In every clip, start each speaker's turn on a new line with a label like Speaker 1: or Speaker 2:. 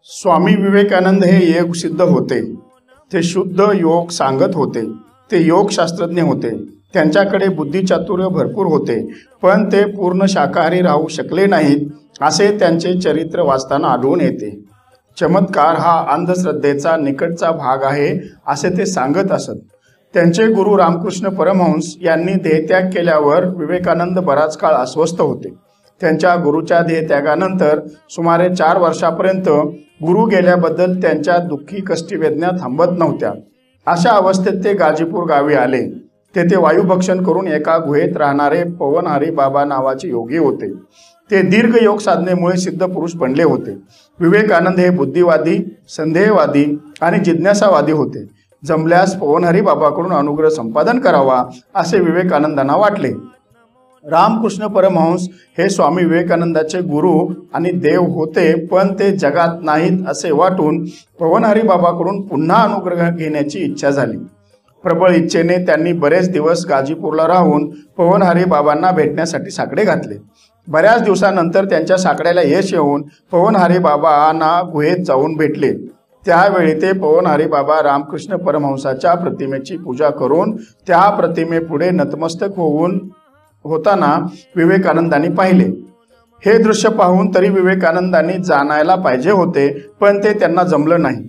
Speaker 1: स्वामी विवेकानंद हे योग सिद्ध होते। ते शुद्ध योग सांगत होते। ते योग शास्त्रज्ञ होते। त्यांच्याकडे बुद्धिचातुर्य भरपूर होते, पण ते पूर्ण शाकाहारी राहू शकले नाहीत असे त्यांचे चरित्र वाचताना आढळून येते। चमत्कार हा अंधश्रद्धेचा निकटचा भाग आहे असे ते सांगत असत। त्यांचे गुरु रामकृष्ण परमहंस यांनी देहत्याग केल्यावर विवेकानंद बराच काळ अस्वस्थ होते। त्यांच्या गुरुच्या देहत्यागानंतर सुमारे 4 वर्षापर्यंत गुरु गेल्याबद्दल त्यांच्या दुःखी कष्टी वेदना थांबत नव्हत्या। अशा अवस्थेत ते गाजीपूर गावी आले। तेथे वायुभक्षण करून एका गुहेत राहणारे पवनहरी बाबा नावाचे योगी होते। ते दीर्घ योग साधनेमुळे सिद्ध पुरुष बनले होते। विवेकानंद हे बुद्धिवादी, संदेहवादी आणि जिज्ञासावादी होते। जमल्यास पवनहरी बाबाकडून अनुग्रह संपादन करावा असे विवेकानंदांना वाटले। रामकृष्ण परमहंस हे स्वामी विवेकानंदाचे गुरु आणि देव होते, पण ते जगात नाहीत असे वाटून पवनहरी बाबाकडून पुन्हा अनुग्रह घेण्याची इच्छा झाली। प्रबळ इच्छेने त्यांनी बरेच दिवस गाजीपूरला राहून पवनहरी बाबांना भेटण्यासाठी साकडे घातले। बऱ्याच दिवसानंतर त्यांच्या साकड्याला यश येऊन पवनहरी बाबांना गुहेत जाऊन भेटले। त्यावेळी ते पवनहरी बाबा रामकृष्ण परमहंसाच्या प्रतिमेची पूजा करून त्या प्रतिमेपुढे नतमस्तक होताना विवेकानंदांनी पाहिले। हे दृश्य पाहून तरी विवेकानंदांनी जाणायला पाहिजे होते, पण ते त्यांना जमलं नाही।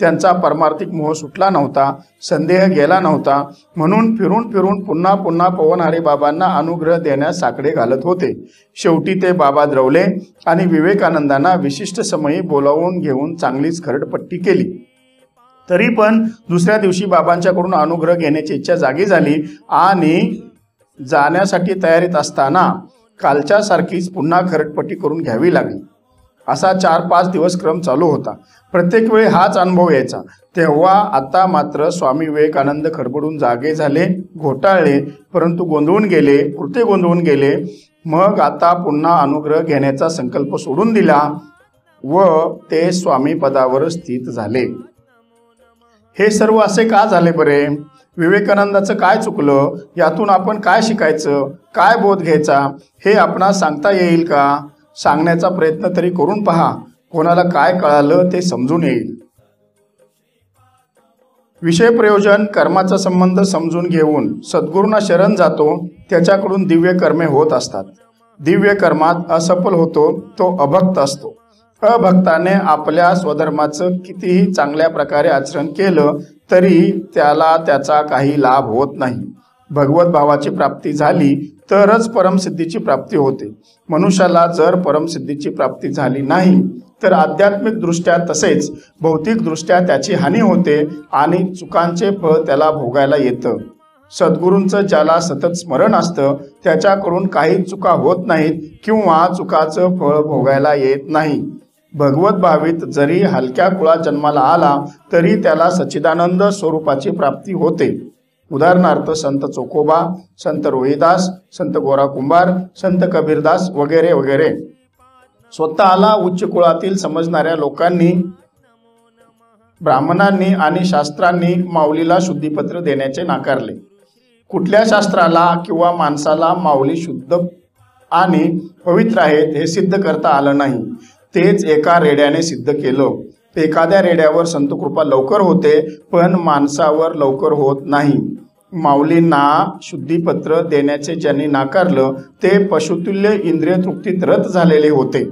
Speaker 1: त्यांचा परमार्थिक मोह सुटला नव्हता, संदेह गेला नव्हता, म्हणून फिरून फिरून पुन्हा पुन्हा पवनहरी बाबांना अनुग्रह देण्यास साकडे घालत होते। शेवटी ते बाबा द्रवले आणि विवेकानंदांना विशिष्ट समयी बोलावून घेऊन चांगलीच खरडपट्टी केली। तरी पण दुसऱ्या दिवशी बाबांच्याकडून अनुग्रह घेण्याची इच्छा जागी झाली आणि जाण्यासाठी तयारीत असताना कालच्या सारखीच पुन्हा खरडपट्टी करून घ्यावी लागली। असा 4-5 दिवस क्रम चालू होता। प्रत्येक वेळी हाच अनुभव यायचा। तेव्हा आता मात्र स्वामी विवेकानंद खडबडून जागे झाले, घोटाळले, परंतु गोंधळून गेले, कृते गोंधळून गेले। मग आता पुन्हा अनुग्रह घेण्याचा संकल्प सोडून दिला व ते स्वामी पदावर स्थित झाले। हे सर्व असे का झाले बरे? विवेकानंदाचं काय चुकलं? यातून आपण काय शिकायचं, काय बोध घ्यायचा हे आपणास सांगता येईल का? सांगण्याचा प्रयत्न तरी करून पहा, कोणाला काय कळालं ते समजून येईल। विषय प्रयोजन कर्माचा संबंध समजून घेऊन सद्गुरूंना शरण जातो, त्याच्याकडून दिव्य कर्मे होत असतात। दिव्य कर्मात असफल होतो तो अभक्त असतो। अभक्ताने आपल्या स्वधर्माचं कितीही चांगल्या प्रकारे आचरण केलं तरी त्याला त्याचा काही लाभ होत नाही। भगवत भावाची प्राप्ती झाली तरच परमसिद्धीची प्राप्ती होते। मनुष्याला जर परमसिद्धीची प्राप्ती झाली नाही तर आध्यात्मिक दृष्ट्या तसेच भौतिक दृष्ट्या त्याची हानी होते आणि चुकांचे फळ त्याला भोगायला येतं। सद्गुरूंचं ज्याला सतत स्मरण असतं त्याच्याकडून काही चुका होत नाहीत किंवा चुकाचं फळ भोगायला येत नाही। भगवत भावित जरी हलक्या कुळात जन्माला आला तरी त्याला सच्चिदानंद स्वरूपाची प्राप्ती होते। उदाहरणार्थ संत चोखोबा, संत रोहिदास, संत गोरा कुंभार, संत कबीरदास वगैरे वगैरे। स्वतःला उच्च कुळातील समजणाऱ्या लोकांनी, ब्राह्मणांनी आणि शास्त्रांनी माऊलीला शुद्धीपत्र देण्याचे नाकारले। कुठल्या शास्त्राला किंवा माणसाला माऊली शुद्ध आणि पवित्र आहेत हे सिद्ध करता आलं नाही। तेच एका रेड्याने सिद्ध केलं। एखाद्या रेड्यावर संत कृपा लवकर होते, पण माणसावर लवकर होत नाही। माऊलींना शुद्धीपत्र देण्याचे ज्यांनी नाकारलं ते पशुतुल्य इंद्रिय तृप्तीत रत झालेले होते।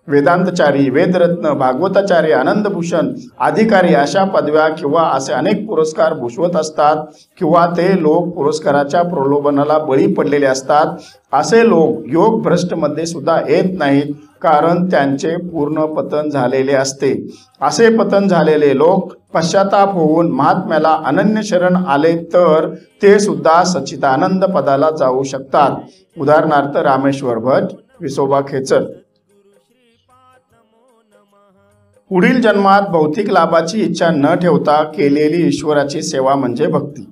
Speaker 1: वेदांतचारी, वेदरत्न, भागवताचार्य, आनंदभूषण, अधिकारी अशा पदव्या किंवा असे अनेक पुरस्कार भूषवत असतात किंवा ते लोक पुरस्काराच्या प्रलोभनाला बळी पडलेले असतात। असे लोक योग भ्रष्टमध्ये सुद्धा येत नाहीत, कारण त्यांचे पूर्ण पतन झालेले असते। असे पतन झालेले लोक पश्चाताप होऊन महात्म्याला अनन्य शरण आले तर ते सुद्धा सच्चिदानंद पदाला जाऊ शकतात। उदाहरणार्थ रामेश्वर भट, विसोबा खेचर। पुढील जन्मात भौतिक लाभाची इच्छा न ठेवता केलेली ईश्वराची सेवा म्हणजे भक्ती।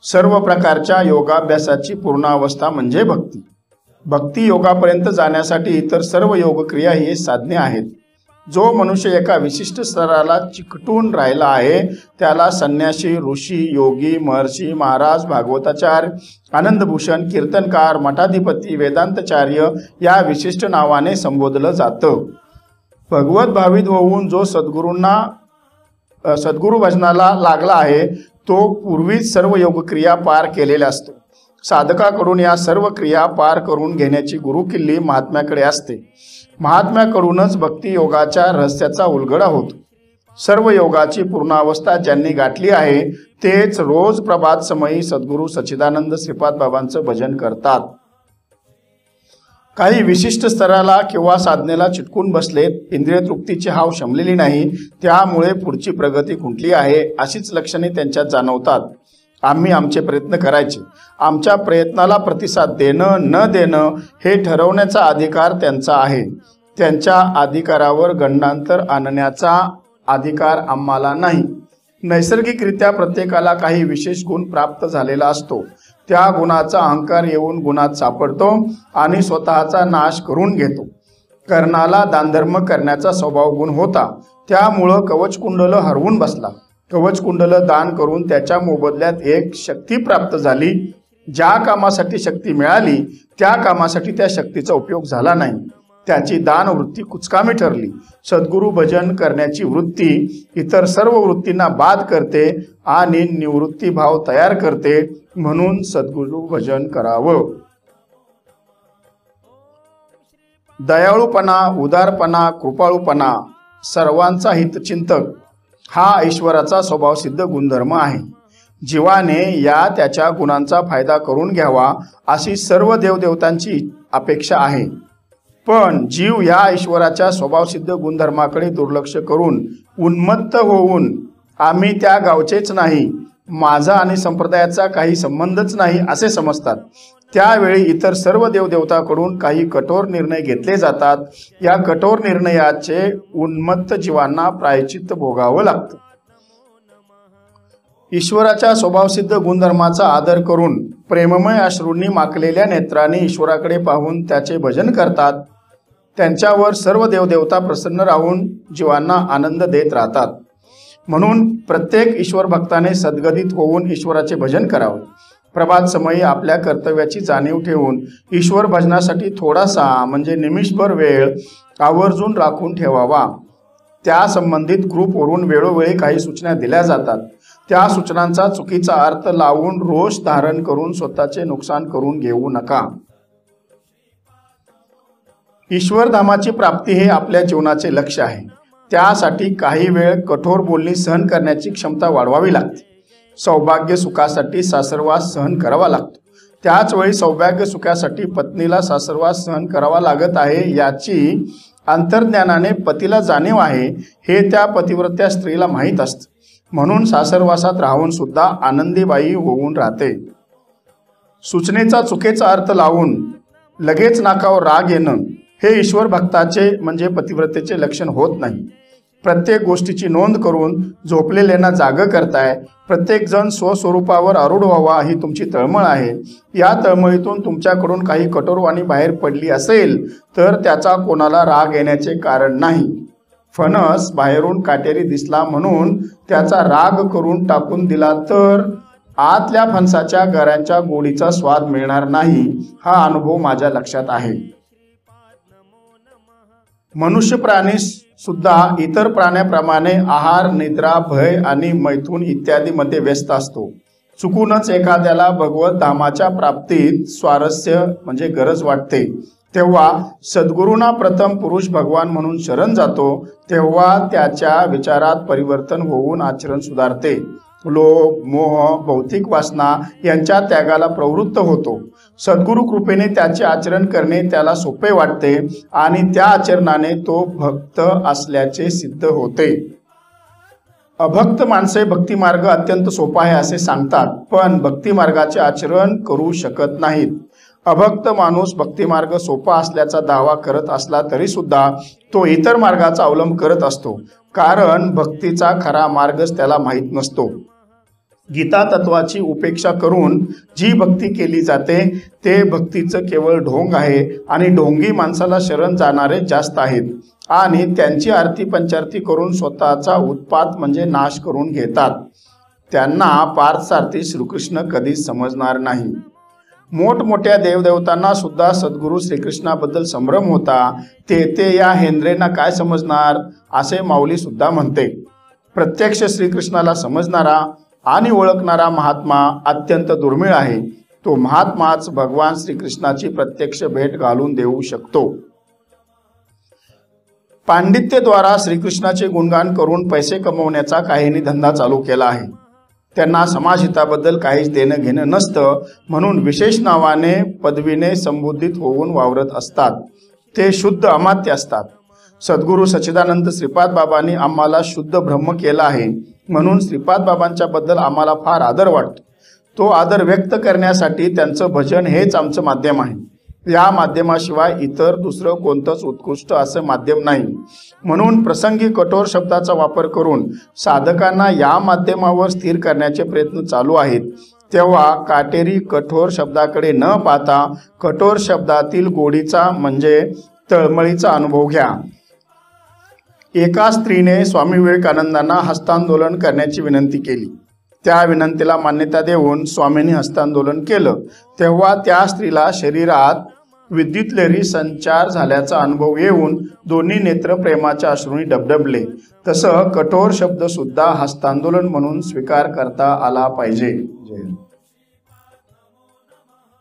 Speaker 1: सर्व प्रकारच्या योगाभ्यासाची पूर्ण अवस्था म्हणजे भक्ती। भक्ती योगापर्यंत जाण्यासाठी इतर सर्व योगक्रिया ही साधने आहेत। जो मनुष्य एका विशिष्ट स्तराला चिकटून राहिला आहे त्याला संन्यासी, ऋषी, योगी, महर्षी, महाराज, भागवताचार्य, आनंदभूषण, कीर्तनकार, मठाधिपती, वेदांतचार्य या विशिष्ट नावाने संबोधलं जातं। भगवत भावित होऊन जो सद्गुरू भजनाला लागला आहे तो पूर्वीच सर्व योगक्रिया पार केलेल्या असतो. साधकाकडून या सर्व क्रिया पार करून घेण्याची गुरुकिल्ली महात्म्याकडे असते. महात्म्याकडूनच भक्ती योगाच्या रहस्याचा उलगडा होतो. सर्व योगाची पूर्णावस्था ज्यांनी गाठली आहे तेच रोज प्रभात समयी सद्गुरू सच्चिदानंद श्रीपाद बाबांचं भजन करतात. काही विशिष्ट स्तराला किंवा साधनेला चिटकून बसलेत, इंद्रिय तृप्तीची हाव शमलेली नाही, त्यामुळे पुढची प्रगती खुंटली आहे अशीच लक्षणे त्यांच्यात जाणवतात. आम्ही आमचे प्रयत्न करायचे. आमच्या प्रयत्नाला प्रतिसाद देणं न देणं हे ठरवण्याचा अधिकार त्यांचा आहे. त्यांच्या अधिकारावर गंडांतर आणण्याचा अधिकार आम्हाला नाही. नैसर्गिकरित्या प्रत्येकाला काही विशेष गुण प्राप्त झालेला असतो. त्या गुणाचा अहंकार येऊन गुणात सापडतो आणि स्वतःचा नाश करून घेतो. कर्णाला दानधर्म करण्याचा स्वभाव गुण होता, त्यामुळं कवचकुंडल हरवून बसला. कवचकुंडल दान करून त्याच्या मोबदल्यात एक शक्ती प्राप्त झाली. ज्या कामासाठी शक्ती मिळाली त्या कामासाठी त्या शक्तीचा उपयोग झाला नाही. त्याची दान वृत्ती कुचकामी ठरली. सद्गुरू भजन करण्याची वृत्ती इतर सर्व वृत्तींना बाद करते आणि निवृत्ती भाव तयार करते. म्हणून सद्गुरू भजन करावं. दयाळूपणा, उदारपणा, कृपाळूपणा, सर्वांचा हितचिंतक हा ईश्वराचा स्वभावसिद्ध गुणधर्म आहे. जीवाने या त्याच्या गुणांचा फायदा करून घ्यावा अशी सर्व देवदेवतांची अपेक्षा आहे. पण जीव या ईश्वराच्या स्वभावसिद्ध गुणधर्माकडे दुर्लक्ष करून उन्मत्त होऊन आम्ही त्या गावचेच नाही, माझा आणि संप्रदायाचा काही संबंधच नाही असे समजतात. त्यावेळी इतर सर्व देवदेवताकडून काही कठोर निर्णय घेतले जातात. या कठोर निर्णयाचे उन्मत्त जीवांना प्रायश्चित्त भोगावं लागतं. ईश्वराच्या स्वभावसिद्ध गुणधर्माचा आदर करून प्रेममय अश्रूंनी माकलेल्या नेत्रांनी ईश्वराकडे पाहून त्याचे भजन करतात. त्यांच्यावर सर्व देवदेवता प्रसन्न राहून जीवांना आनंद देत राहतात. म्हणून प्रत्येक ईश्वर भक्ताने सद्गदित होऊन ईश्वराचे भजन करावे. प्रभात समयी आपल्या कर्तव्याची जाणीव ठेवून ईश्वर भजनासाठी थोडासा म्हणजे निमिषभर वेळ आवर्जून राखून ठेवावा. त्या संबंधित ग्रुपवरून वेळोवेळी काही सूचना दिल्या जातात. त्या सूचनांचा चुकीचा अर्थ लावून रोष धारण करून स्वतःचे नुकसान करून घेऊ नका. ईश्वरधामाची प्राप्ती हे आपल्या जीवनाचे लक्ष्य आहे. त्यासाठी काही वेळ कठोर बोलणी सहन करण्याची क्षमता वाढवावी लागते. सौभाग्य सुखासाठी सासरवास सहन करावा लागतो. त्याच वेळी सौभाग्य सुखासाठी पत्नीला सासरवास सहन करावा लागत आहे याची अंतर्ज्ञानाने पतीला जाणीव आहे हे त्या पतिव्रत्या स्त्रीला माहीत असतं. म्हणून सासरवासात राहून सुद्धा आनंदीबाई होऊन राहते. सूचनेचा चुकीचा अर्थ लावून लगेच नाकावर राग येणं हे ईश्वर भक्ताचे म्हणजे पतिव्रतेचे लक्षण होत नाही. प्रत्येक गोष्टीची नोंद करून झोपलेल्यांना जागं करताय. प्रत्येक जण स्वस्वरूपावर आरूढ व्हावा ही तुमची तळमळ आहे. या तळमळीतून तुमच्याकडून काही कठोरवाणी बाहेर पडली असेल तर त्याचा कोणाला राग येण्याचे कारण नाही. फणस बाहेरून काटेरी दिसला म्हणून त्याचा राग करून टाकून दिला तर आतल्या फणसाच्या गऱ्यांच्या गोडीचा स्वाद मिळणार नाही. हा अनुभव माझ्या लक्षात आहे. मनुष्य प्राणी सुद्धा इतर प्राण्याप्रमाणे आहार, निद्रा, भय आणि मैथून इत्यादीमध्ये व्यस्त असतो. चुकूनच एखाद्याला भगवत धामाच्या प्राप्तीत स्वारस्य म्हणजे गरज वाटते तेव्हा सद्गुरूंना प्रथम पुरुष भगवान म्हणून शरण जातो. तेव्हा त्याच्या विचारात परिवर्तन होऊन आचरण सुधारते. लोभ, मोह, भौतिक वासना यांच्या त्यागाला प्रवृत्त होतो. सद्गुरू कृपेने त्याचे आचरण करणे त्याला सोपे वाटते आणि त्या आचरणाने तो भक्त असल्याचे सिद्ध होते. अभक्त माणसे भक्तिमार्ग अत्यंत सोपा आहे असे सांगतात, पण भक्तिमार्गाचे आचरण करू शकत नाहीत. अभक्त माणूस भक्तिमार्ग सोपा असल्याचा दावा करत असला तरी सुद्धा तो इतर मार्गाचा अवलंब करत असतो, कारण भक्तीचा खरा मार्गच त्याला माहीत नसतो. गीता तत्वाची उपेक्षा करून जी भक्ती केली जाते ते भक्तीचं केवळ ढोंग आहे आणि ढोंगी माणसाला शरण जाणारे जास्त आहेत आणि त्यांची आरती पंचारती करून स्वतःचा उत्पात म्हणजे नाश करून घेतात. त्यांना पार्थसारथी श्रीकृष्ण कधीच समजणार नाही. मोठमोठ्या देवदेवतांना सुद्धा सद्गुरू श्रीकृष्णाबद्दल संभ्रम होता, ते या हेंद्रेंना काय समजणार असे माऊली सुद्धा म्हणते. प्रत्यक्ष श्रीकृष्णाला समजणारा आणि ओळखणारा महात्मा अत्यंत दुर्मिळ आहे. तो महात्माच भगवान श्रीकृष्णाची प्रत्यक्ष भेट घालून देऊ शकतो. पांडित्यद्वारा श्रीकृष्णाचे गुणगान करून पैसे कमवण्याचा काहींनी धंदा चालू केला आहे. त्यांना समाजहिताबद्दल काहीच देणं घेणं नसतं, म्हणून विशेष नावाने पदवीने संबोधित होऊन वावरत असतात. ते शुद्ध अमात्य असतात. सद्गुरू सच्चिदानंद श्रीपाद बाबांनी आम्हाला शुद्ध ब्रह्म केला आहे, म्हणून श्रीपाद बाबांच्या बद्दल आम्हाला फार आदर वाटतो. तो आदर व्यक्त करण्यासाठी त्यांचं भजन हेच आमचं माध्यम आहे. या माध्यमाशिवाय इतर दुसरं कोणतंच उत्कृष्ट असं माध्यम नाही. म्हणून प्रसंगी कठोर शब्दाचा वापर करून साधकांना या माध्यमावर स्थिर करण्याचे प्रयत्न चालू आहेत. तेव्हा काटेरी कठोर शब्दाकडे न पाहता कठोर शब्दातील गोडीचा म्हणजे तळमळीचा अनुभव घ्या. एका स्त्रीने स्वामी विवेकानंदांना हस्तांदोलन करण्याची विनंती केली. त्या विनंतीला मान्यता देऊन स्वामींनी हस्तांदोलन केलं. तेव्हा त्या स्त्रीला शरीरात विद्युत लहरी संचार झाल्याचा अनुभव येऊन दोन्ही नेत्र प्रेमाच्या अश्रूंनी डबडबले. तसं कठोर शब्द सुद्धा हस्तांदोलन म्हणून स्वीकार करता आला पाहिजे. जय हिंद.